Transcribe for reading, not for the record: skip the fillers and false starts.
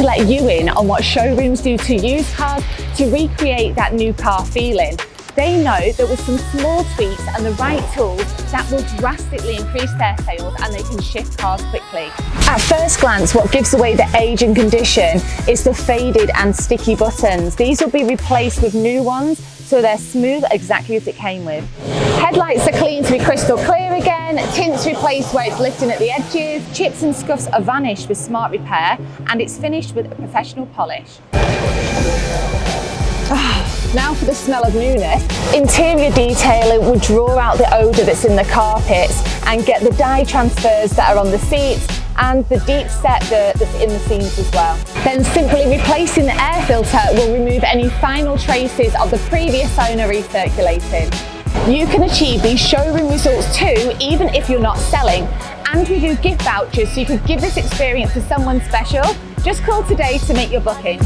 let you in on what showrooms do to used cars to recreate that new car feeling. They know that with some small tweaks and the right tools, that will drastically increase their sales and they can shift cars quickly. At first glance, what gives away the age and condition is the faded and sticky buttons. These will be replaced with new ones, so they're smooth exactly as it came with. Headlights are clean to be crystal clear again, tints replaced where it's lifting at the edges, chips and scuffs are vanished with smart repair, and it's finished with a professional polish. Now for the smell of newness. Interior detailing will draw out the odour that's in the carpets and get the dye transfers that are on the seats and the deep set dirt that's in the seams as well. Then simply replacing the air filter will remove any final traces of the previous owner recirculating. You can achieve these showroom results too, even if you're not selling. And we do gift vouchers so you could give this experience to someone special. Just call today to make your booking.